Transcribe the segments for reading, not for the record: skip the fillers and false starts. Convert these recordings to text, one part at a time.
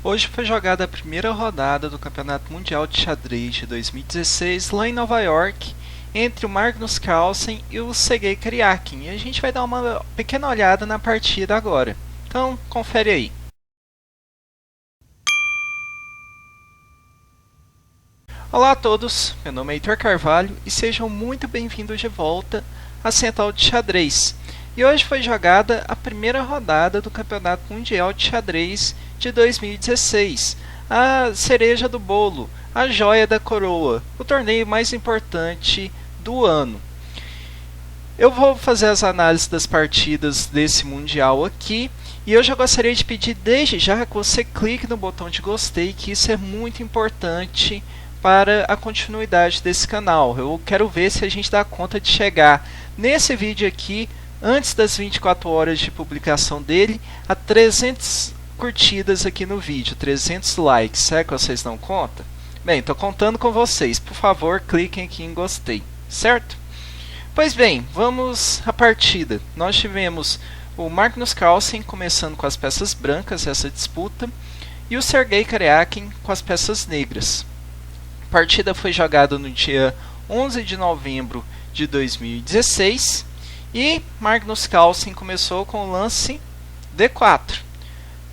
Hoje foi jogada a primeira rodada do Campeonato Mundial de Xadrez de 2016 lá em Nova York, entre o Magnus Carlsen e o Sergei Karyakin. E a gente vai dar uma pequena olhada na partida agora. Então, confere aí. Olá a todos, meu nome é Heitor Carvalho e sejam muito bem-vindos de volta à Central de Xadrez. E hoje foi jogada a primeira rodada do Campeonato Mundial de Xadrez de 2016, a cereja do bolo, a joia da coroa, o torneio mais importante do ano. Eu vou fazer as análises das partidas desse Mundial aqui, e eu já gostaria de pedir desde já que você clique no botão de gostei, que isso é muito importante para a continuidade desse canal. Eu quero ver se a gente dá conta de chegar nesse vídeo aqui, antes das 24 horas de publicação dele, a 300 curtidas aqui no vídeo, 300 likes. Será que vocês dão conta? Bem, estou contando com vocês. Por favor, cliquem aqui em gostei, certo? Pois bem, vamos à partida. Nós tivemos o Magnus Carlsen começando com as peças brancas, essa disputa, e o Sergei Karyakin com as peças negras. A partida foi jogada no dia 11 de novembro de 2016 e Magnus Carlsen começou com o lance D4.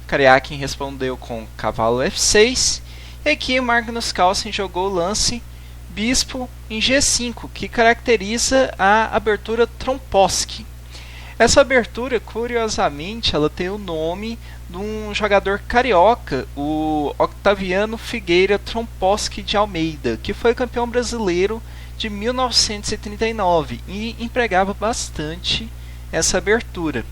Karyakin respondeu com cavalo F6 e aqui Magnus Carlsen jogou o lance bispo em G5, que caracteriza a abertura Trompowsky. Essa abertura, curiosamente, ela tem o nome de um jogador carioca, o Octaviano Figueira Trompowsky de Almeida, que foi campeão brasileiro de 1939 e empregava bastante essa abertura.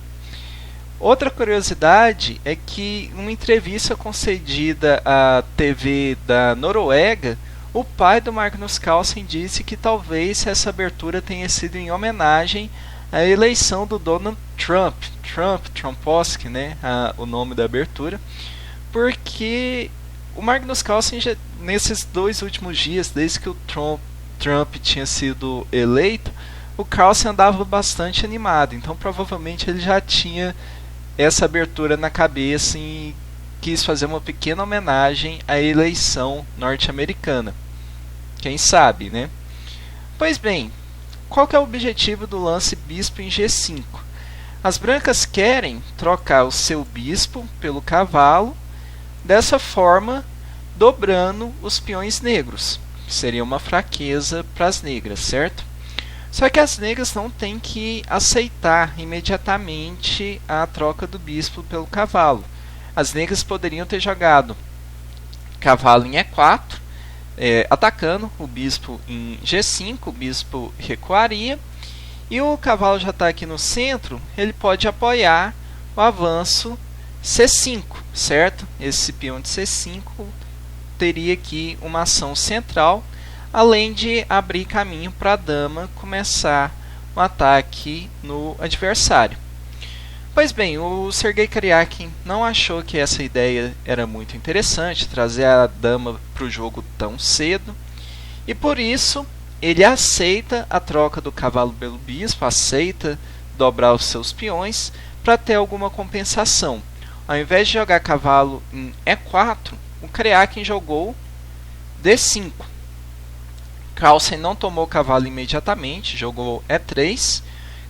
Outra curiosidade é que, em uma entrevista concedida à TV da Noruega, o pai do Magnus Carlsen disse que talvez essa abertura tenha sido em homenagem à eleição do Donald Trump, Trompowsky, né, o nome da abertura, porque o Magnus Carlsen, nesses 2 últimos dias, desde que o Trump tinha sido eleito, o Carlsen andava bastante animado, então provavelmente ele já tinha essa abertura na cabeça e quis fazer uma pequena homenagem à eleição norte-americana. Quem sabe, né? Pois bem, qual que é o objetivo do lance bispo em G5? As brancas querem trocar o seu bispo pelo cavalo, dessa forma dobrando os peões negros. Seria uma fraqueza para as negras, certo? Só que as negras não têm que aceitar imediatamente a troca do bispo pelo cavalo. As negras poderiam ter jogado cavalo em E4, atacando o bispo em G5, o bispo recuaria, e o cavalo já está aqui no centro, ele pode apoiar o avanço C5, certo? Esse peão de C5 teria aqui uma ação central, além de abrir caminho para a dama começar um ataque no adversário. Pois bem, o Sergei Karyakin não achou que essa ideia era muito interessante, trazer a dama para o jogo tão cedo, e por isso ele aceita a troca do cavalo pelo bispo, aceita dobrar os seus peões para ter alguma compensação. Ao invés de jogar cavalo em E4, o Karyakin jogou D5. Carlsen não tomou o cavalo imediatamente, jogou E3.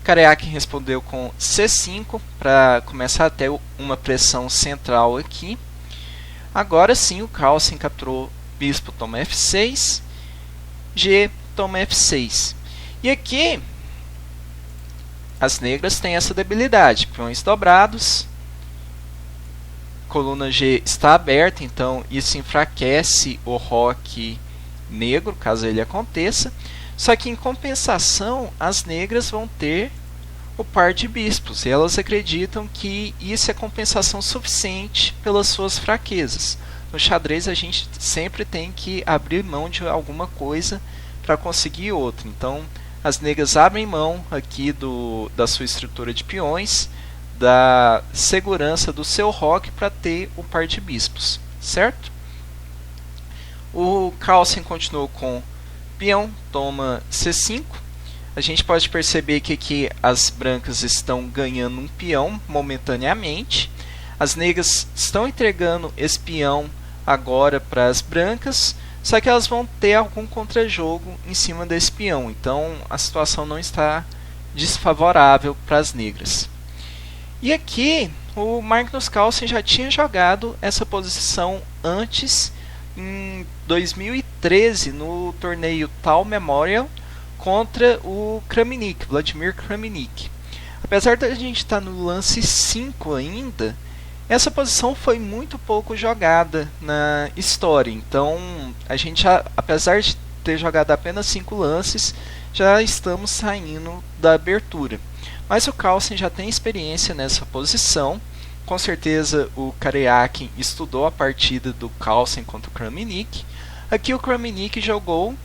Karyakin respondeu com C5 para começar a ter uma pressão central aqui. Agora sim, o Carlsen capturou bispo toma F6, G toma F6. E aqui as negras têm essa debilidade, peões dobrados, coluna G está aberta, então isso enfraquece o roque negro, caso ele aconteça. Só que em compensação, as negras vão ter o par de bispos, e elas acreditam que isso é compensação suficiente pelas suas fraquezas. No xadrez a gente sempre tem que abrir mão de alguma coisa para conseguir outra. Então as negras abrem mão aqui da sua estrutura de peões, da segurança do seu roque para ter o par de bispos, certo? O Carlsen continuou com peão toma C5. A gente pode perceber que aqui as brancas estão ganhando um peão momentaneamente. As negras estão entregando esse peão agora para as brancas, só que elas vão ter algum contrajogo em cima desse peão, então a situação não está desfavorável para as negras. E aqui o Magnus Carlsen já tinha jogado essa posição antes, em 2013, no torneio Tal Memorial, contra o Kramnik, Vladimir Kramnik. Apesar de a gente estar no lance 5 ainda, essa posição foi muito pouco jogada na história. Então, a gente, apesar de ter jogado apenas 5 lances, já estamos saindo da abertura. Mas o Carlsen já tem experiência nessa posição. Com certeza o Karyakin estudou a partida do Carlsen contra o Kramnik. Aqui o Kramnik jogou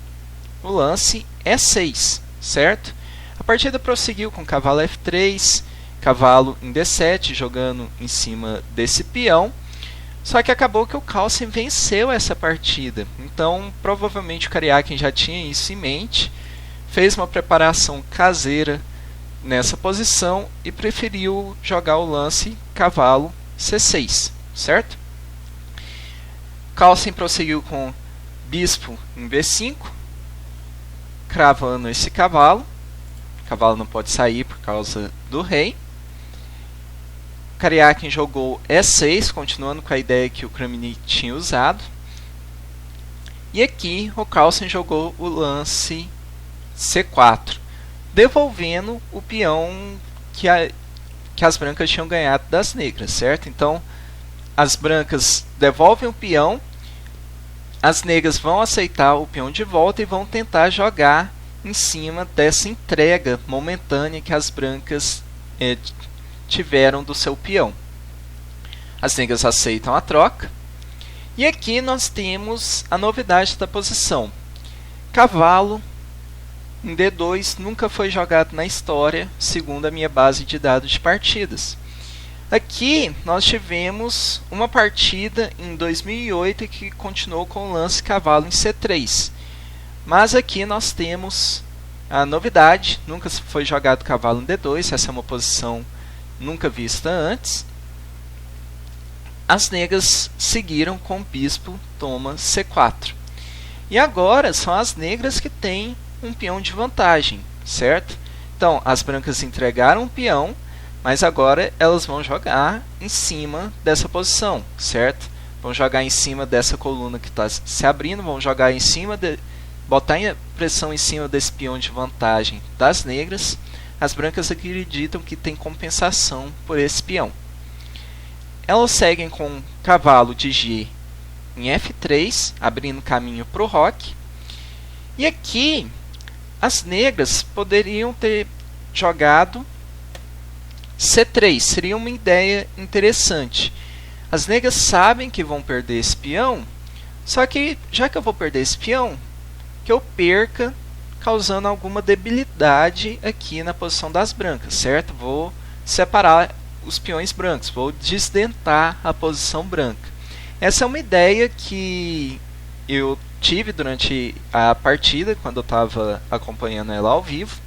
o lance E6, certo? A partida prosseguiu com cavalo F3, cavalo em D7, jogando em cima desse peão. Só que acabou que o Carlsen venceu essa partida. Então, provavelmente o Karyakin já tinha isso em mente, fez uma preparação caseira nessa posição e preferiu jogar o lance cavalo C6, certo? Carlsen prosseguiu com bispo em B5, cravando esse cavalo. O cavalo não pode sair por causa do rei. Karyakin jogou E6, continuando com a ideia que o Kramnik tinha usado. E aqui o Carlsen jogou o lance C4, devolvendo o peão que as brancas tinham ganhado das negras, certo? Então, as brancas devolvem o peão, as negras vão aceitar o peão de volta e vão tentar jogar em cima dessa entrega momentânea que as brancas tiveram do seu peão. As negras aceitam a troca. E aqui nós temos a novidade da posição. Cavalo em D2 nunca foi jogado na história, segundo a minha base de dados de partidas. Aqui nós tivemos uma partida em 2008 que continuou com o lance cavalo em C3. Mas aqui nós temos a novidade, nunca foi jogado cavalo em D2, essa é uma posição nunca vista antes. As negras seguiram com bispo toma C4. E agora são as negras que têm um peão de vantagem, certo? Então, as brancas entregaram um peão, mas agora elas vão jogar em cima dessa posição, certo? Vão jogar em cima dessa coluna que está se abrindo, vão jogar em cima botar pressão em cima desse peão de vantagem das negras. As brancas acreditam que tem compensação por esse peão. Elas seguem com cavalo de G em F3, abrindo caminho para o roque. E aqui as negras poderiam ter jogado C3, seria uma ideia interessante. As negras sabem que vão perder esse peão, só que já que eu vou perder esse peão, que eu perca causando alguma debilidade aqui na posição das brancas, certo? Vou separar os peões brancos, vou desdentar a posição branca. Essa é uma ideia que eu tive durante a partida, quando eu estava acompanhando ela ao vivo.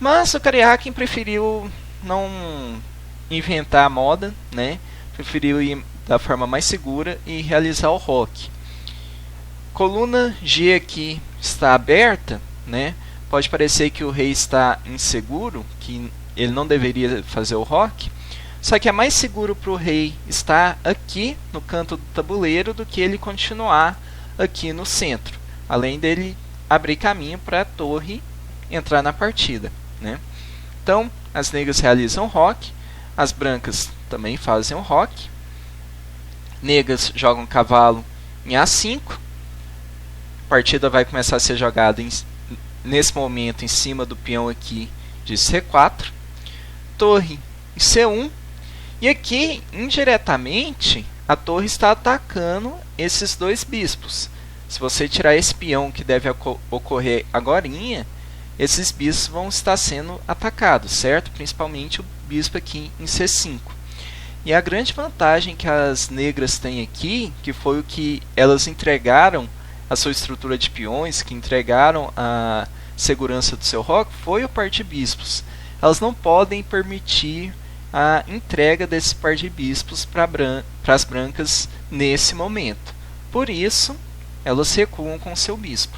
Mas o Karyakin preferiu não inventar a moda, né? Preferiu ir da forma mais segura e realizar o roque. Coluna G aqui está aberta, né? Pode parecer que o rei está inseguro, que ele não deveria fazer o roque. Só que é mais seguro para o rei estar aqui no canto do tabuleiro do que ele continuar aqui no centro, além dele abrir caminho para a torre entrar na partida, né? Então, as negras realizam o roque, as brancas também fazem o roque. Negras jogam cavalo em A5. A partida vai começar a ser jogada nesse momento em cima do peão aqui de C4. Torre em C1. E aqui, indiretamente, a torre está atacando esses dois bispos. Se você tirar esse peão que deve ocorrer agorinha, esses bispos vão estar sendo atacados, certo? Principalmente o bispo aqui em C5. E a grande vantagem que as negras têm aqui, que foi o que elas entregaram a sua estrutura de peões, que entregaram a segurança do seu roque, foi o par de bispos. Elas não podem permitir a entrega desse par de bispos para as brancas nesse momento. Por isso, elas recuam com seu bispo.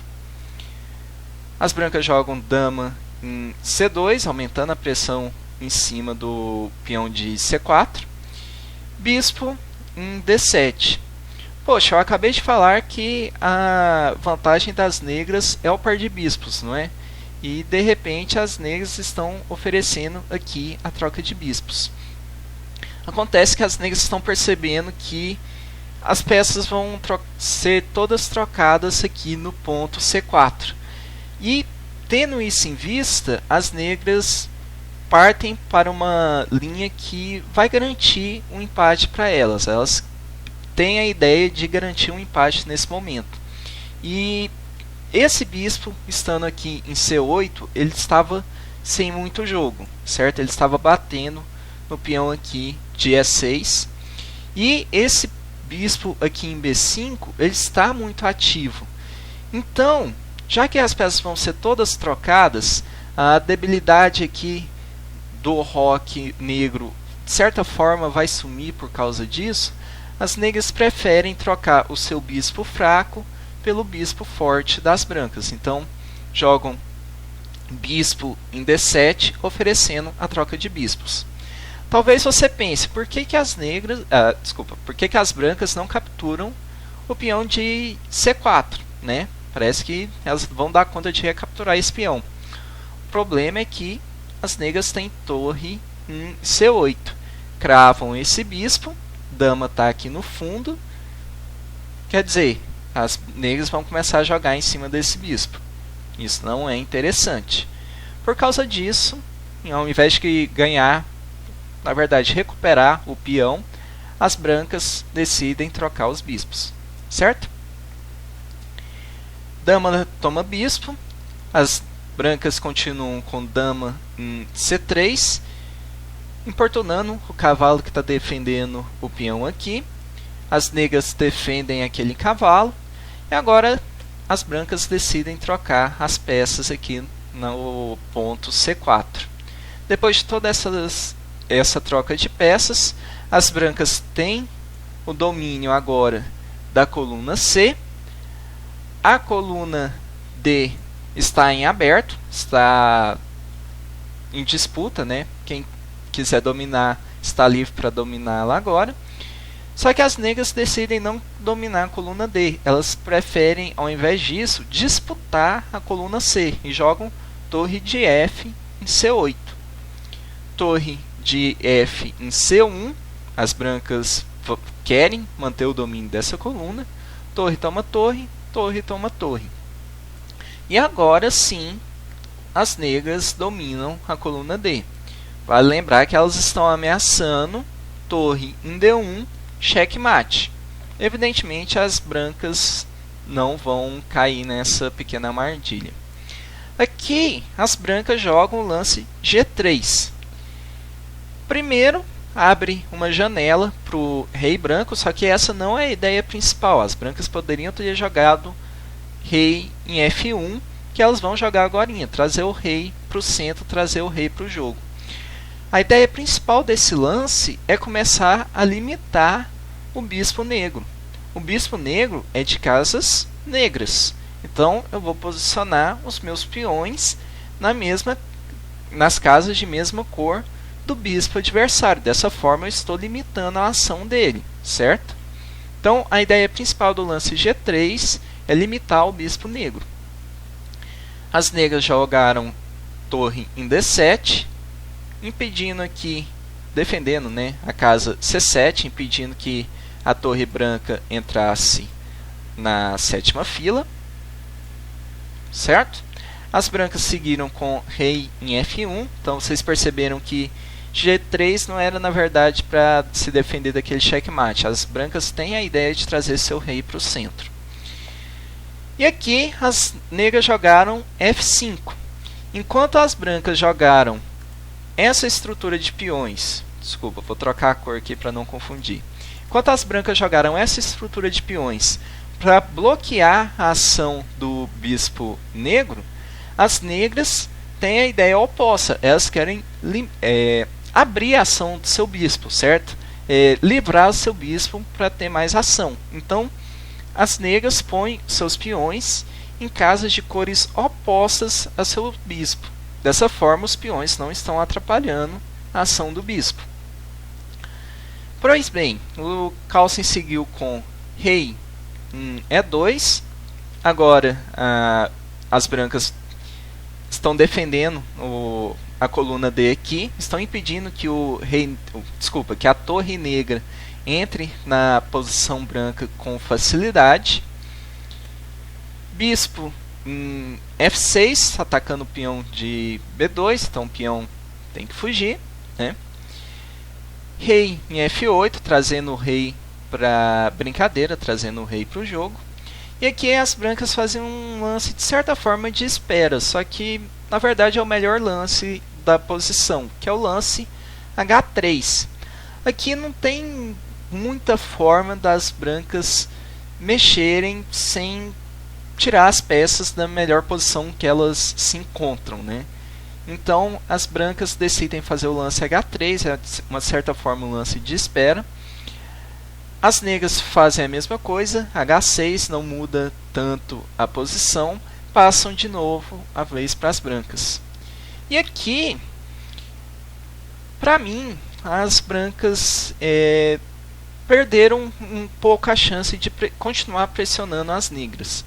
As brancas jogam dama em C2, aumentando a pressão em cima do peão de C4. Bispo em D7. Poxa, eu acabei de falar que a vantagem das negras é o par de bispos, não é? E de repente as negras estão oferecendo aqui a troca de bispos. Acontece que as negras estão percebendo que as peças vão ser todas trocadas aqui no ponto C4. E tendo isso em vista, as negras partem para uma linha que vai garantir um empate para elas. Elas têm a ideia de garantir um empate nesse momento. E esse bispo, estando aqui em C8, ele estava sem muito jogo, certo? Ele estava batendo no peão aqui de E6. E esse bispo aqui em B5, ele está muito ativo. Então, já que as peças vão ser todas trocadas, a debilidade aqui do roque negro, de certa forma, vai sumir por causa disso. As negras preferem trocar o seu bispo fraco pelo bispo forte das brancas. Então, jogam bispo em D7, oferecendo a troca de bispos. Talvez você pense, por que as brancas não capturam o peão de C4, né? Parece que elas vão dar conta de recapturar esse peão. O problema é que as negras têm torre em C8. Cravam esse bispo, dama está aqui no fundo. Quer dizer, as negras vão começar a jogar em cima desse bispo. Isso não é interessante. Por causa disso, ao invés de ganhar, na verdade recuperar o peão, as brancas decidem trocar os bispos, certo? Dama toma bispo, as brancas continuam com dama em C3, importunando o cavalo que está defendendo o peão aqui. As negras defendem aquele cavalo. E agora as brancas decidem trocar as peças aqui no ponto C4. Depois de toda essa troca de peças, as brancas têm o domínio agora da coluna C. A coluna D está em aberto, está em disputa, né? Quem quiser dominar está livre para dominá-la agora. Só que as negras decidem não dominar a coluna D. Elas preferem, ao invés disso, disputar a coluna C e jogam torre de F em C8. Torre de F em C1. As brancas querem manter o domínio dessa coluna. Torre toma torre, torre toma torre. E agora sim, as negras dominam a coluna D. Vale lembrar que elas estão ameaçando torre em D1, checkmate. Evidentemente, as brancas não vão cair nessa pequena armadilha. Aqui, as brancas jogam o lance G3. Primeiro, abre uma janela para o rei branco, só que essa não é a ideia principal. As brancas poderiam ter jogado rei em F1, que elas vão jogar agora, trazer o rei para o centro, trazer o rei para o jogo. A ideia principal desse lance é começar a limitar o bispo negro. O bispo negro é de casas negras, então eu vou posicionar os meus peões nas casas de mesma cor do bispo adversário. Dessa forma eu estou limitando a ação dele, certo? Então a ideia principal do lance G3 é limitar o bispo negro. As negras jogaram torre em D7, impedindo aqui, defendendo, né, a casa C7, impedindo que a torre branca entrasse na sétima fila, certo? As brancas seguiram com rei em F1, então vocês perceberam que G3 não era na verdade para se defender daquele checkmate. As brancas têm a ideia de trazer seu rei para o centro. E aqui as negras jogaram F5. Enquanto as brancas jogaram essa estrutura de peões, desculpa, vou trocar a cor aqui para não confundir. Enquanto as brancas jogaram essa estrutura de peões para bloquear a ação do bispo negro, as negras têm a ideia oposta. Elas querem abrir a ação do seu bispo, certo? Livrar o seu bispo para ter mais ação. Então, as negras põem seus peões em casas de cores opostas a seu bispo. Dessa forma, os peões não estão atrapalhando a ação do bispo. Pois bem, o Carlsen seguiu com rei em E2. Agora, as brancas estão defendendo a coluna D aqui, estão impedindo que que a torre negra entre na posição branca com facilidade. Bispo em F6, atacando o peão de B2, então o peão tem que fugir, né? Rei em F8, trazendo o rei para brincadeira, trazendo o rei para o jogo. E aqui as brancas fazem um lance de certa forma de espera, só que na verdade é o melhor lance da posição, que é o lance H3. Aqui não tem muita forma das brancas mexerem sem tirar as peças da melhor posição que elas se encontram, né? Então as brancas decidem fazer o lance H3, é de uma certa forma um lance de espera. As negras fazem a mesma coisa, H6, não muda tanto a posição, passam de novo a vez para as brancas. E aqui, para mim, as brancas perderam um pouco a chance de continuar pressionando as negras.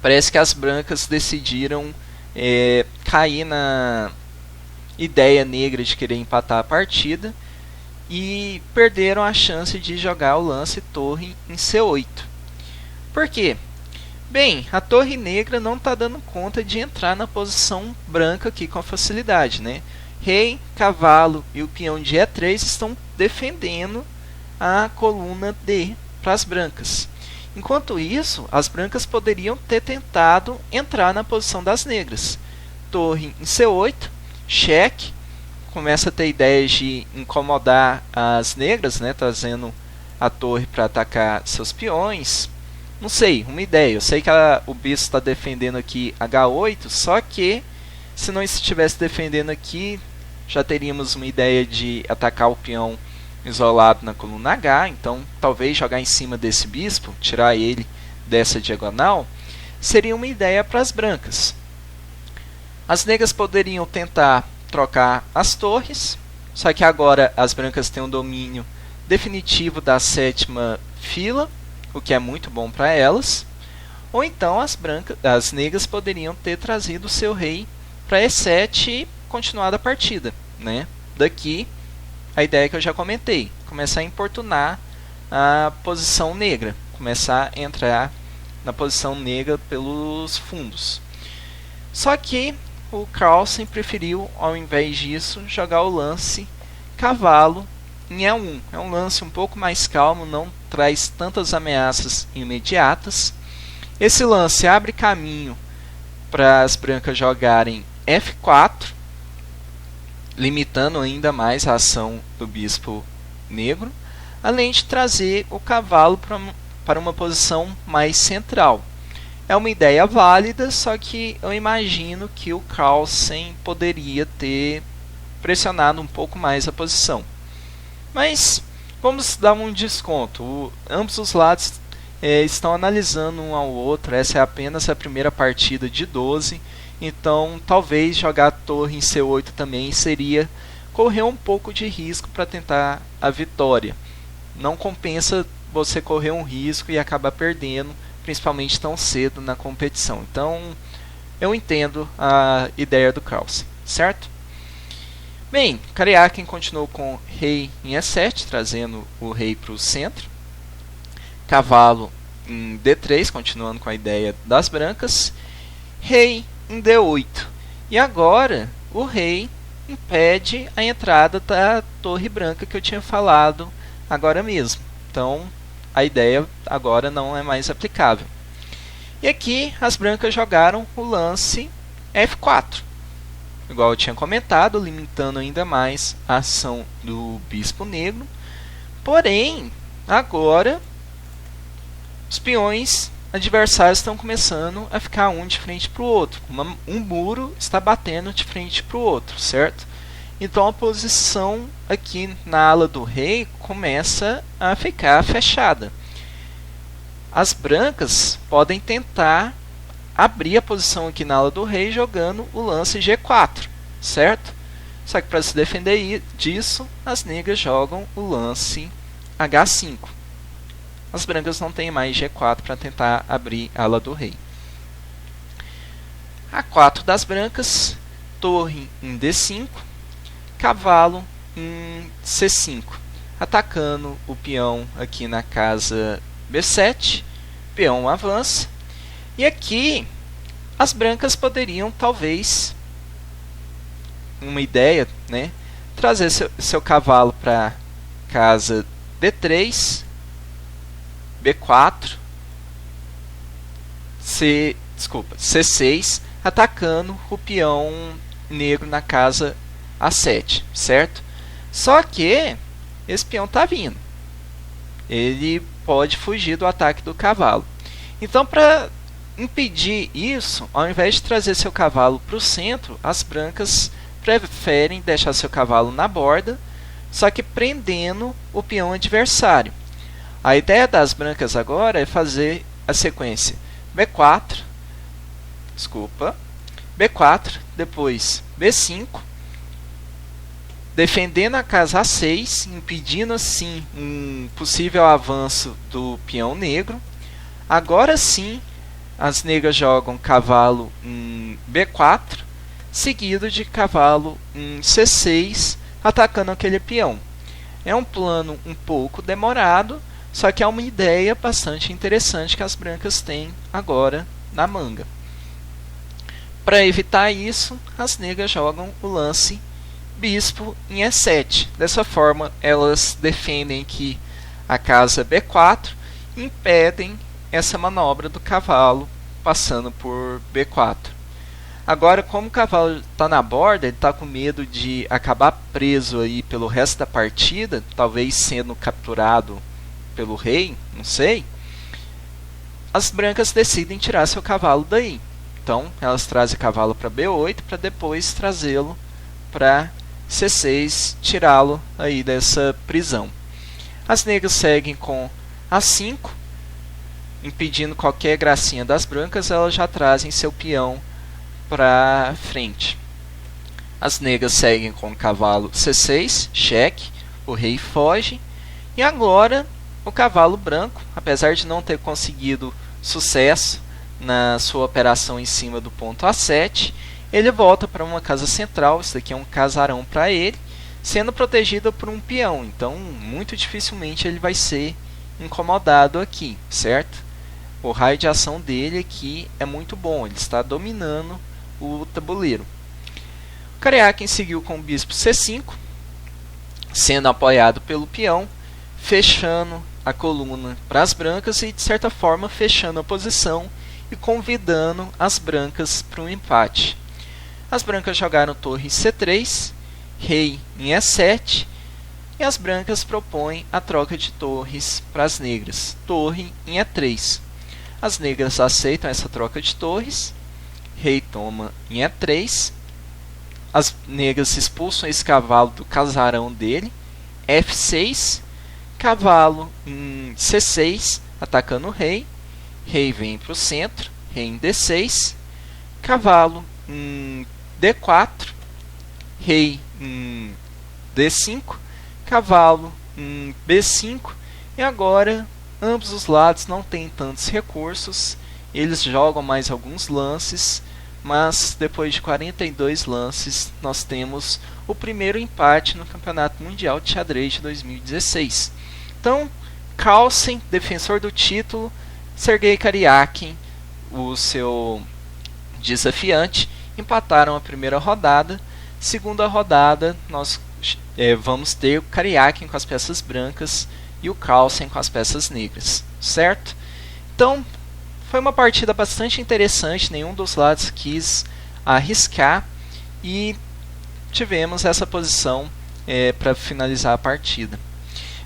Parece que as brancas decidiram cair na ideia negra de querer empatar a partida e perderam a chance de jogar o lance torre em C8. Por quê? Bem, a torre negra não está dando conta de entrar na posição branca aqui com facilidade, né? Rei, cavalo e o peão de E3 estão defendendo a coluna D para as brancas. Enquanto isso, as brancas poderiam ter tentado entrar na posição das negras. Torre em C8, cheque, começa a ter ideias de incomodar as negras, né, trazendo a torre para atacar seus peões. Não sei, uma ideia. Eu sei que o bispo está defendendo aqui H8, só que se não estivesse defendendo aqui, já teríamos uma ideia de atacar o peão isolado na coluna H, então talvez jogar em cima desse bispo, tirar ele dessa diagonal, seria uma ideia para as brancas. As negras poderiam tentar trocar as torres, só que agora as brancas têm um domínio definitivo da sétima fila, o que é muito bom para elas. Ou então as negras poderiam ter trazido o seu rei para E7 e continuado a partida, né? Daqui a ideia que eu já comentei, começar a importunar a posição negra, começar a entrar na posição negra pelos fundos. Só que o Carlsen preferiu, ao invés disso, jogar o lance cavalo em E1. É um lance um pouco mais calmo, não traz tantas ameaças imediatas. Esse lance abre caminho para as brancas jogarem F4, limitando ainda mais a ação do bispo negro, além de trazer o cavalo para uma posição mais central. É uma ideia válida, só que eu imagino que o Carlsen poderia ter pressionado um pouco mais a posição. Mas vamos dar um desconto. Ambos os lados estão analisando um ao outro. Essa é apenas a primeira partida de 12. Então, talvez jogar a torre em C8 também seria correr um pouco de risco para tentar a vitória. Não compensa você correr um risco e acabar perdendo, principalmente tão cedo na competição. Então, eu entendo a ideia do Carlsen, certo? Bem, Karyakin continuou com rei em E7, trazendo o rei para o centro. Cavalo em D3, continuando com a ideia das brancas. Rei em D8. E agora o rei impede a entrada da torre branca que eu tinha falado agora mesmo. Então a ideia agora não é mais aplicável. E aqui as brancas jogaram o lance F4. Igual eu tinha comentado, limitando ainda mais a ação do bispo negro. Porém, agora os peões adversários estão começando a ficar um de frente para o outro. Um muro está batendo de frente para o outro, certo? Então a posição aqui na ala do rei começa a ficar fechada. As brancas podem tentar abrir a posição aqui na ala do rei jogando o lance G4, certo? Só que para se defender disso, as negras jogam o lance H5. As brancas não têm mais G4 para tentar abrir a ala do rei. A4 das brancas, torre em D5, cavalo em C5, atacando o peão aqui na casa B7, peão avança, e aqui as brancas poderiam talvez, uma ideia, né, trazer seu cavalo para casa D3, B4, C6, atacando o peão negro na casa A7, certo? Só que esse peão está vindo. Ele pode fugir do ataque do cavalo. Então, para impedir isso, ao invés de trazer seu cavalo para o centro, as brancas preferem deixar seu cavalo na borda, só que prendendo o peão adversário. A ideia das brancas agora é fazer a sequência B4, B4, depois B5, defendendo a casa A6, impedindo assim um possível avanço do peão negro. Agora sim, as negras jogam cavalo em B4, seguido de cavalo em C6, atacando aquele peão. É um plano um pouco demorado, só que é uma ideia bastante interessante que as brancas têm agora na manga. Para evitar isso, as negras jogam o lance bispo em E7. Dessa forma, elas defendem que a casa B4 e impedem essa manobra do cavalo passando por B4. Agora, como o cavalo está na borda, ele está com medo de acabar preso aí pelo resto da partida, talvez sendo capturado pelo rei, não sei. As brancas decidem tirar seu cavalo daí. Então, elas trazem o cavalo para B8 para depois trazê-lo para C6, tirá-lo aí dessa prisão. As negras seguem com A5, impedindo qualquer gracinha das brancas, elas já trazem seu peão para frente. As negras seguem com o cavalo C6, cheque, o rei foge, e agora o cavalo branco, apesar de não ter conseguido sucesso na sua operação em cima do ponto A7, ele volta para uma casa central, isso daqui é um casarão para ele, sendo protegido por um peão, então muito dificilmente ele vai ser incomodado aqui, certo? O raio de ação dele aqui é muito bom, ele está dominando o tabuleiro. O Karyakin seguiu com o bispo C5, sendo apoiado pelo peão, fechando a coluna para as brancas e de certa forma fechando a posição e convidando as brancas para um empate. As brancas jogaram torre C3, rei em E7, e as brancas propõem a troca de torres para as negras, torre em E3. As negras aceitam essa troca de torres, rei toma em E3, as negras expulsam esse cavalo do casarão dele, F6, cavalo em C6, atacando o rei, rei vem para o centro, rei em D6, cavalo em D4, rei em D5, cavalo em B5, e agora ambos os lados não têm tantos recursos, eles jogam mais alguns lances, mas depois de 42 lances nós temos o primeiro empate no Campeonato Mundial de Xadrez de 2016. Então, Carlsen, defensor do título, Sergei Karyakin, o seu desafiante, empataram a primeira rodada. Segunda rodada, nós vamos ter o Karyakin com as peças brancas e o Carlsen com as peças negras, certo? Então, foi uma partida bastante interessante, nenhum dos lados quis arriscar e tivemos essa posição para finalizar a partida.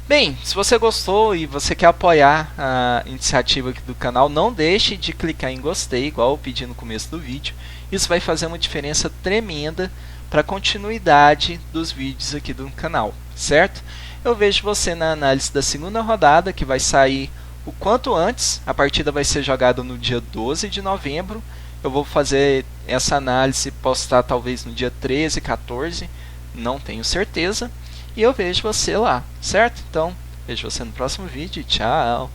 Bem, se você gostou e você quer apoiar a iniciativa aqui do canal, não deixe de clicar em gostei, igual eu pedi no começo do vídeo. Isso vai fazer uma diferença tremenda para continuidade dos vídeos aqui do canal, certo? Eu vejo você na análise da segunda rodada, que vai sair o quanto antes. A partida vai ser jogada no dia 12 de novembro. Eu vou fazer essa análise e postar talvez no dia 13, 14, não tenho certeza. E eu vejo você lá, certo? Então, vejo você no próximo vídeo. Tchau!